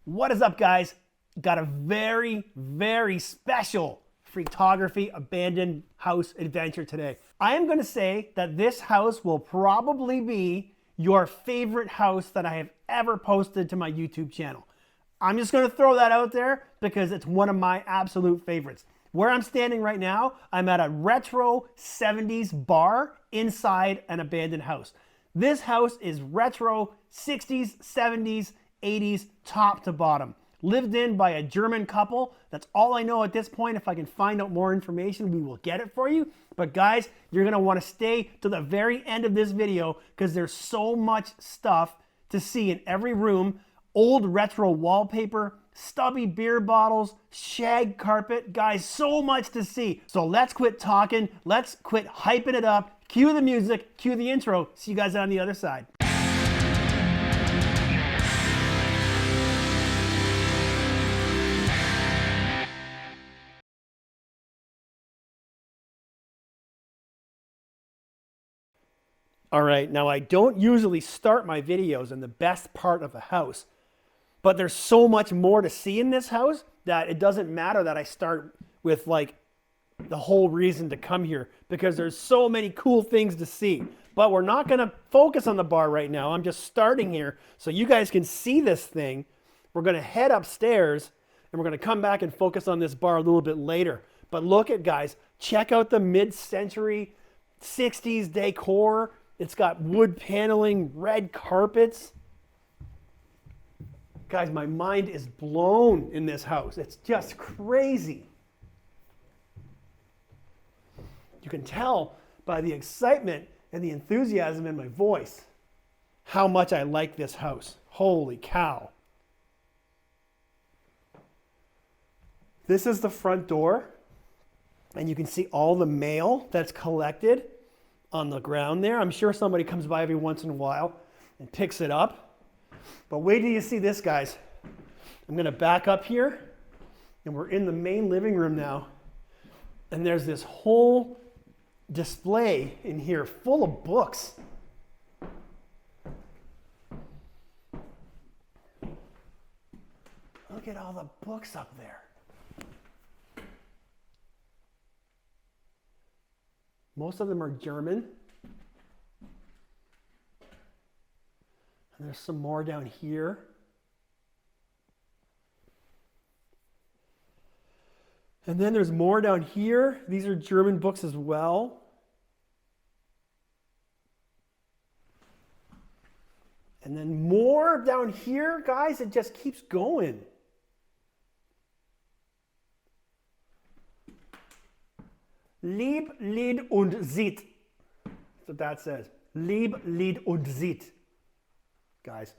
What is up, guys? Got a very, very special Freaktography abandoned house adventure today. I am going to say that this house will probably be your favorite house that I have ever posted to my YouTube channel. I'm just going to throw that out there because it's one of my absolute favorites. Where I'm standing right now, I'm at a retro 70s bar inside an abandoned house. This house is retro 60s, 70s, 80s, top to bottom. Lived in by a German couple. That's all I know at this point. If I can find out more information, we will get it for you. But guys, you're gonna wanna stay to the very end of this video because there's so much stuff to see in every room. Old retro wallpaper, stubby beer bottles, shag carpet. Guys, so much to see. So let's quit talking. Let's quit hyping it up. Cue the music, cue the intro. See you guys on the other side. All right, now I don't usually start my videos in the best part of the house, but there's so much more to see in this house that it doesn't matter that I start with like the whole reason to come here because there's so many cool things to see. But we're not gonna focus on the bar right now. I'm just starting here so you guys can see this thing. We're gonna head upstairs and we're gonna come back and focus on this bar a little bit later. But look at, guys, check out the mid-century 60s decor. It's got wood paneling, red carpets. Guys, my mind is blown in this house. It's just crazy. You can tell by the excitement and the enthusiasm in my voice how much I like this house. Holy cow. This is the front door, and you can see all the mail that's collected on the ground there. I'm sure somebody comes by every once in a while and picks it up. But wait till you see this, guys. I'm gonna back up here and we're in the main living room now. And there's this whole display in here full of books. Look at all the books up there. Most of them are German. And there's some more down here. And then there's more down here. These are German books as well. And then more down here, guys. It just keeps going. Lieb, Lied und sieht. That's what that says. Lieb, Lied und sieht. Guys.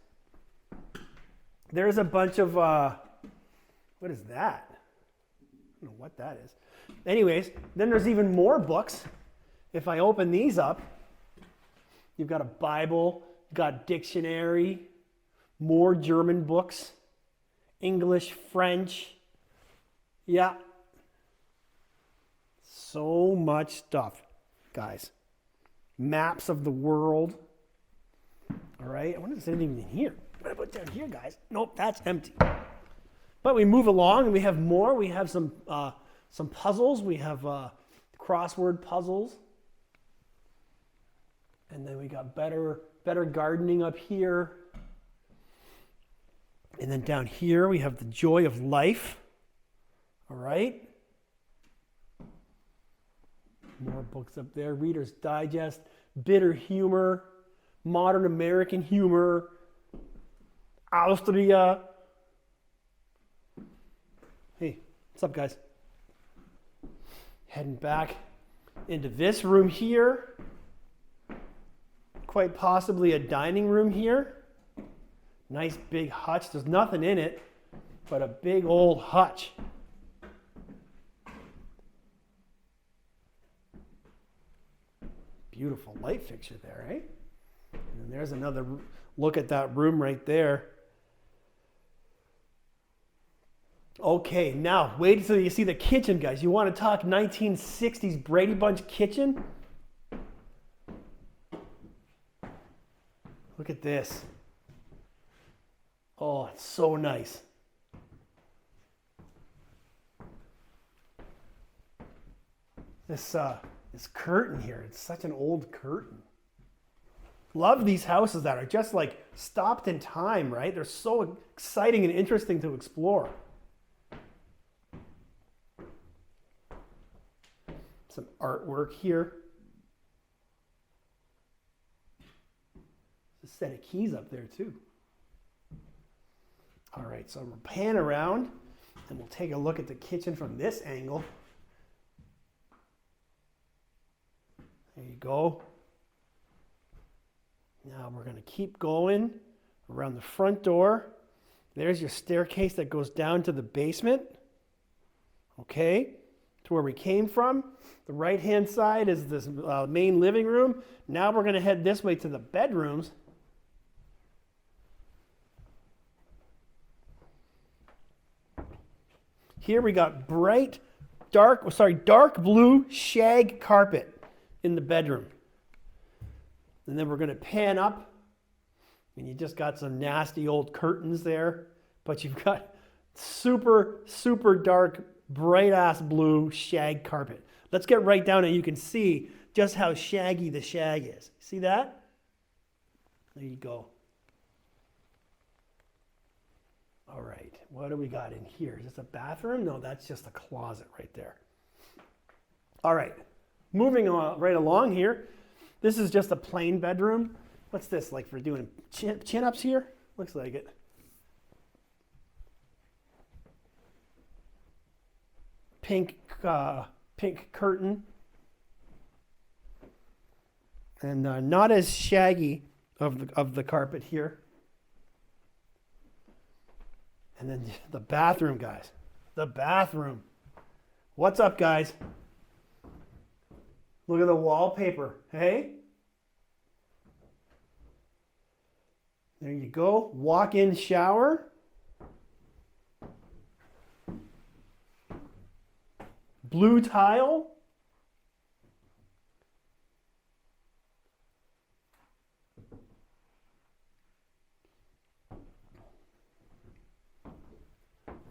There's a bunch of, what is that? I don't know what that is. Anyways, then there's even more books. If I open these up, you've got a Bible, you've got dictionary, more German books, English, French. Yeah. So much stuff, guys. Maps of the world. All right, I wonder if there's anything in here. What about down here, guys? Nope, that's empty. But we move along and we have more. We have some puzzles. We have crossword puzzles. And then we got better gardening up here. And then down here we have the joy of life. All right. More books up there. Reader's Digest, bitter humor, modern American humor, Austria. Hey, what's up, guys? Heading back into this room here. Quite possibly a dining room here. Nice big hutch. There's nothing in it, but a big old hutch. Beautiful light fixture there, eh? And then there's another look at that room right there. Okay, now wait until you see the kitchen, guys. You want to talk 1960s Brady Bunch kitchen? Look at this. Oh, it's so nice. this curtain here. It's such an old curtain. Love these houses that are just like stopped in time, right? They're so exciting and interesting to explore. Some artwork here. A set of keys up there too. All right, so we'll pan around and we'll take a look at the kitchen from this angle. There you go. Now we're going to keep going around the front door. There's your staircase that goes down to the basement. Okay, to where we came from. The right-hand side is this main living room. Now we're going to head this way to the bedrooms. Here we got dark blue shag carpet in the bedroom. And then we're going to pan up, and you just got some nasty old curtains there, but you've got super, super dark, bright-ass blue shag carpet. Let's get right down and you can see just how shaggy the shag is. See that? There you go. All right, what do we got in here? Is this a bathroom? No, that's just a closet right there. All right, moving on right along here. This is just a plain bedroom. What's this, like for doing chin-ups here? Looks like it. Pink curtain. And not as shaggy of the carpet here. And then the bathroom, guys. The bathroom. What's up, guys? Look at the wallpaper. Hey? There you go. Walk-in shower. Blue tile.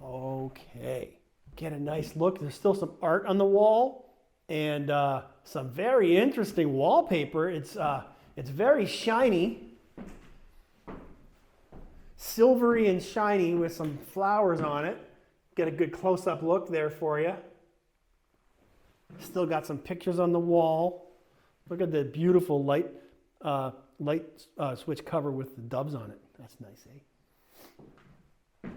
Okay. Get a nice look. There's still some art on the wall and some very interesting wallpaper. It's very shiny. Silvery and shiny with some flowers on it. Get a good close-up look there for you. Still got some pictures on the wall. Look at the beautiful light switch cover with the doves on it. That's nice, eh?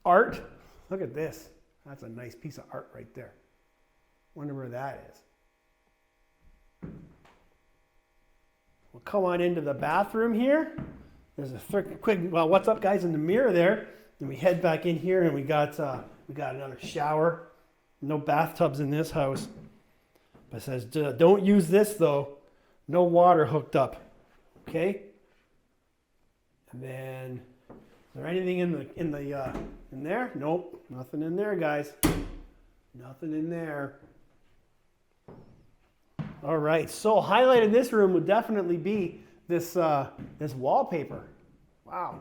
Art. Look at this. That's a nice piece of art right there. Wonder where that is. We'll come on into the bathroom here. There's a quick, well, what's up, guys, in the mirror there. Then we head back in here and we got another shower. No bathtubs in this house. But it says, don't use this though. No water hooked up. Okay? And then, is there anything in there? Nope, nothing in there, guys. Nothing in there. All right, so highlight in this room would definitely be this wallpaper. Wow.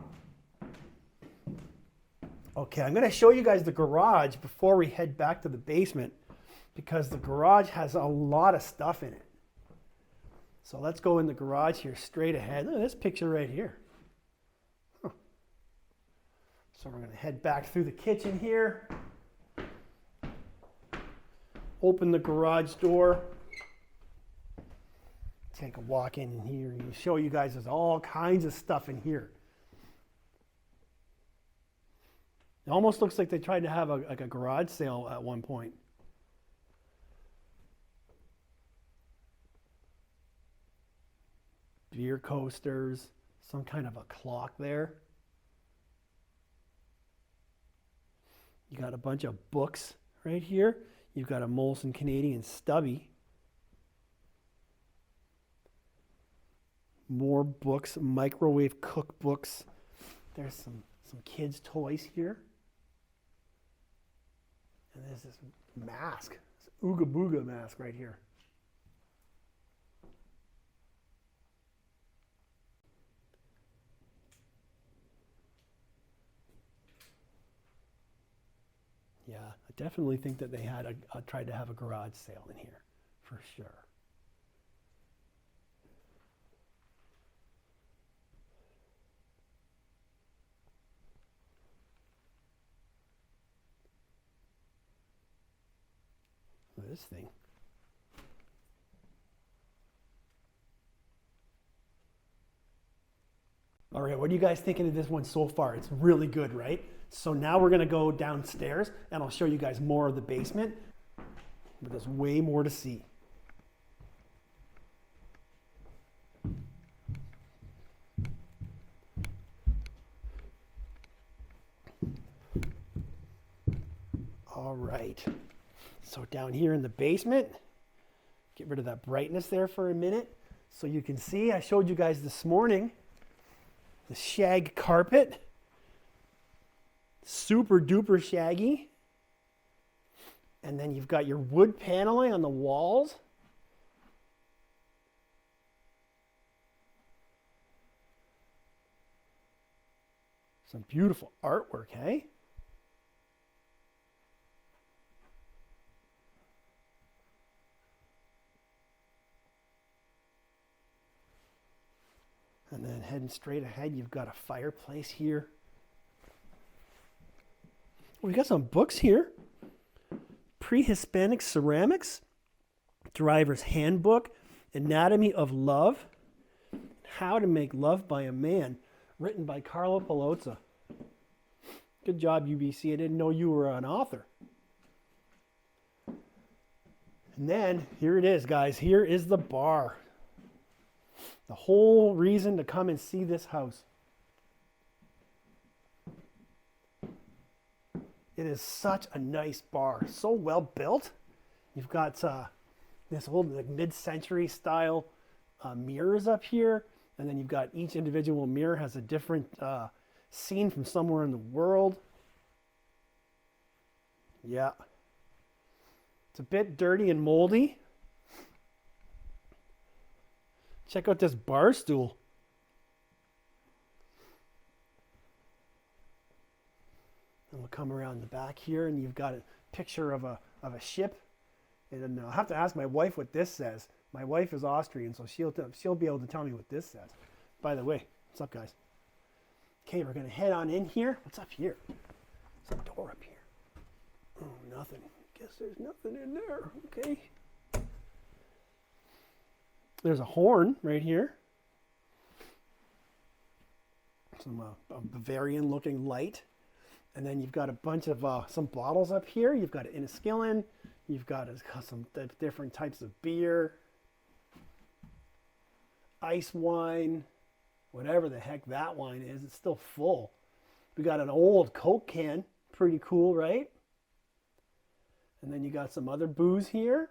Okay, I'm going to show you guys the garage before we head back to the basement because the garage has a lot of stuff in it. So let's go in the garage here straight ahead. Look at this picture right here. Huh. So we're going to head back through the kitchen here. Open the garage door. Take a walk in here and show you guys there's all kinds of stuff in here. It almost looks like they tried to have a garage sale at one point. Beer coasters, some kind of a clock there. You got a bunch of books right here. You've got a Molson Canadian Stubby. More books, microwave cookbooks. There's some kids' toys here. And there's this mask, this Ooga Booga mask right here. Yeah, I definitely think that they had tried to have a garage sale in here, for sure. Look at this thing. All right, what are you guys thinking of this one so far? It's really good, right? So now we're gonna go downstairs and I'll show you guys more of the basement, but there's way more to see. All right, so down here in the basement, get rid of that brightness there for a minute. So you can see, I showed you guys this morning, the shag carpet, super duper shaggy. And then you've got your wood paneling on the walls. Some beautiful artwork, hey? And then heading straight ahead, you've got a fireplace here. We got some books here. Pre-Hispanic Ceramics, Driver's Handbook, Anatomy of Love, How to Make Love by a Man, written by Carlo Palozza. Good job, UBC. I didn't know you were an author. And then, here it is, guys. Here is the bar. The whole reason to come and see this house. It is such a nice bar, so well built. You've got this old like mid-century style mirrors up here, and then you've got each individual mirror has a different scene from somewhere in the world. Yeah. It's a bit dirty and moldy. Check out this bar stool. And we'll come around the back here, and you've got a picture of a ship. And I'll have to ask my wife what this says. My wife is Austrian, so she'll be able to tell me what this says. By the way, what's up, guys? Okay, we're gonna head on in here. What's up here? There's a door up here. Oh, nothing. Guess there's nothing in there. Okay. There's a horn right here. Some Bavarian looking light. And then you've got a bunch of some bottles up here. You've got an Inniskillen. You've got some different types of beer. Ice wine. Whatever the heck that wine is. It's still full. We got an old Coke can. Pretty cool, right? And then you got some other booze here.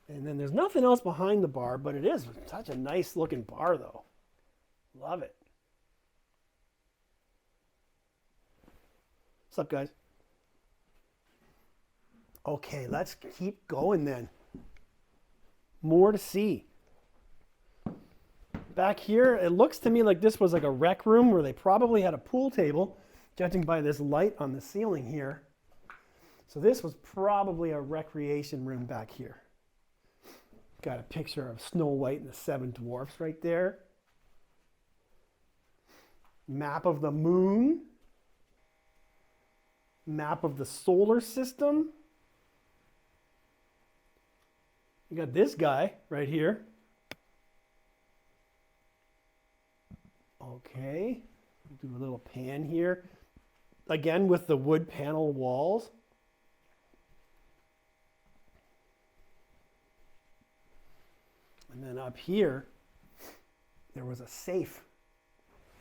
And then there's nothing else behind the bar, but it is such a nice looking bar though. Love it. What's up, guys? Okay, let's keep going then. More to see. Back here, it looks to me like this was like a rec room where they probably had a pool table, judging by this light on the ceiling here. So this was probably a recreation room back here. Got a picture of Snow White and the Seven Dwarfs right there. Map of the moon. Map of the solar system. You got this guy right here. Okay, do a little pan here. Again with the wood panel walls. And then up here, there was a safe.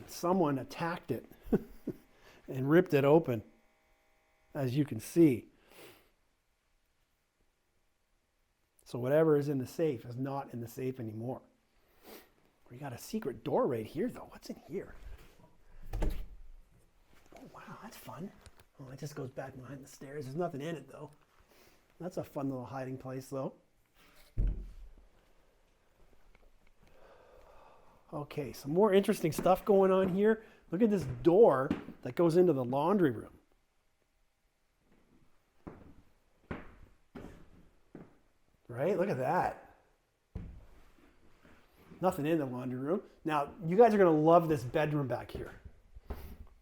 Someone attacked it and ripped it open, as you can see. So whatever is in the safe is not in the safe anymore. We got a secret door right here, though. What's in here? Oh, wow, that's fun. Oh, it just goes back behind the stairs. There's nothing in it, though. That's a fun little hiding place, though. Okay, some more interesting stuff going on here. Look at this door that goes into the laundry room. Right? Look at that. Nothing in the laundry room. Now, you guys are going to love this bedroom back here.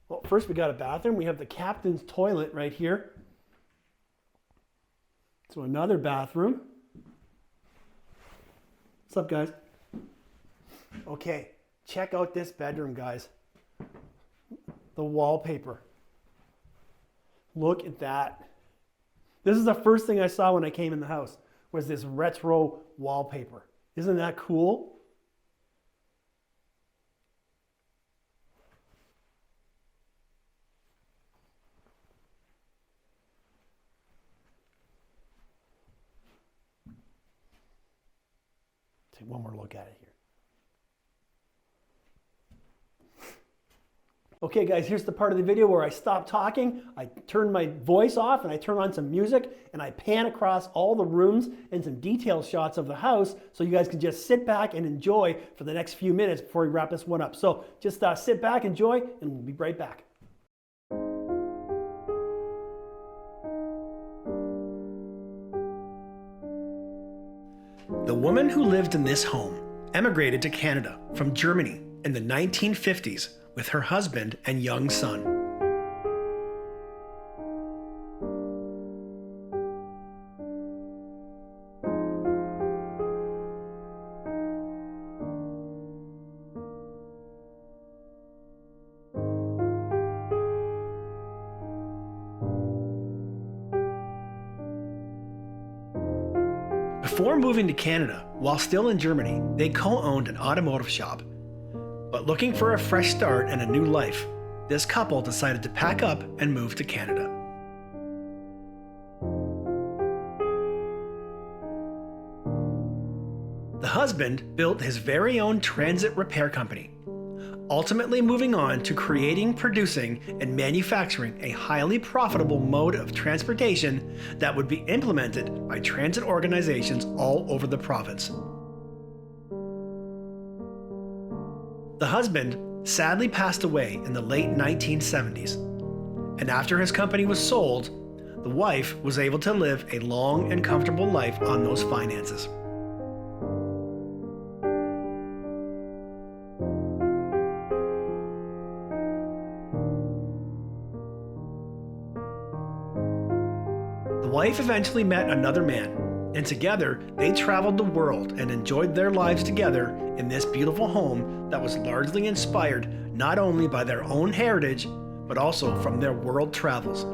Well, first we got a bathroom. We have the captain's toilet right here. So another bathroom. What's up, guys? Okay, check out this bedroom, guys. The wallpaper. Look at that. This is the first thing I saw when I came in the house, was this retro wallpaper. Isn't that cool? Take one more look at it here. Okay guys, here's the part of the video where I stop talking, I turn my voice off and I turn on some music and I pan across all the rooms and some detailed shots of the house so you guys can just sit back and enjoy for the next few minutes before we wrap this one up. So just sit back, enjoy, and we'll be right back. The woman who lived in this home emigrated to Canada from Germany in the 1950s with her husband and young son. Before moving to Canada, while still in Germany, they co-owned an automotive shop. But looking for a fresh start and a new life, this couple decided to pack up and move to Canada. The husband built his very own transit repair company, ultimately moving on to creating, producing, and manufacturing a highly profitable mode of transportation that would be implemented by transit organizations all over the province. The husband sadly passed away in the late 1970s, and after his company was sold, the wife was able to live a long and comfortable life on those finances. The wife eventually met another man, and together they traveled the world and enjoyed their lives together in this beautiful home that was largely inspired not only by their own heritage, but also from their world travels.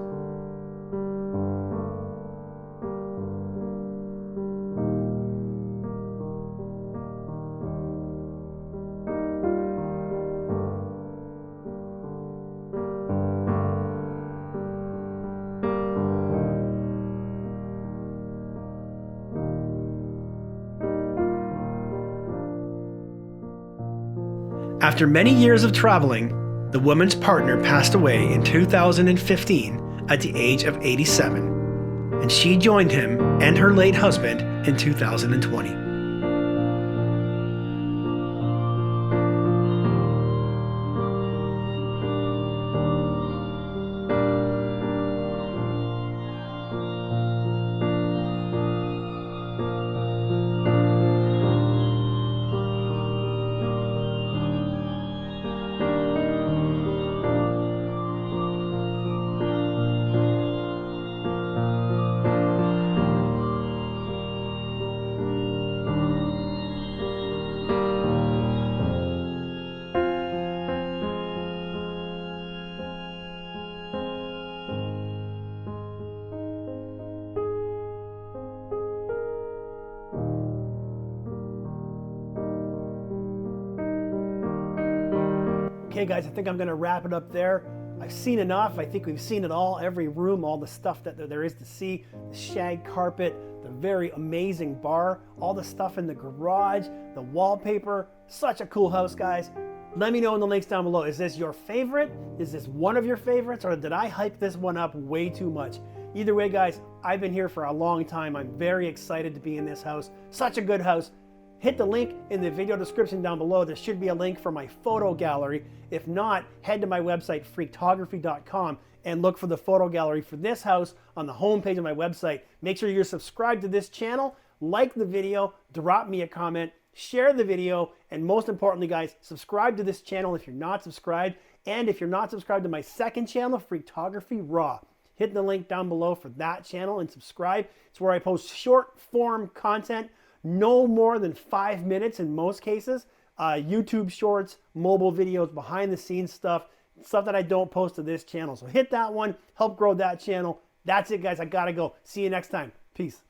After many years of traveling, the woman's partner passed away in 2015 at the age of 87, and she joined him and her late husband in 2020. Okay guys, I think I'm gonna wrap it up there. I've seen enough. I think we've seen it all, every room, all the stuff that there is to see, the shag carpet, the very amazing bar, all the stuff in the garage, the wallpaper. Such a cool house, guys. Let me know in the links down below. Is this your favorite? Is this one of your favorites? Or did I hype this one up way too much? Either way, guys, I've been here for a long time. I'm very excited to be in this house. Such a good house. hit the link in the video description down below. There should be a link for my photo gallery. If not, head to my website, freaktography.com, and look for the photo gallery for this house on the homepage of my website. Make sure you're subscribed to this channel, like the video, drop me a comment, share the video, and most importantly, guys, subscribe to this channel if you're not subscribed. And if you're not subscribed to my second channel, Freaktography Raw, hit the link down below for that channel and subscribe. It's where I post short form content, no more than 5 minutes in most cases. YouTube shorts, mobile videos, behind the scenes stuff that I don't post to this channel. So hit that one, help grow that channel. That's it, guys. I gotta go. See you next time. Peace.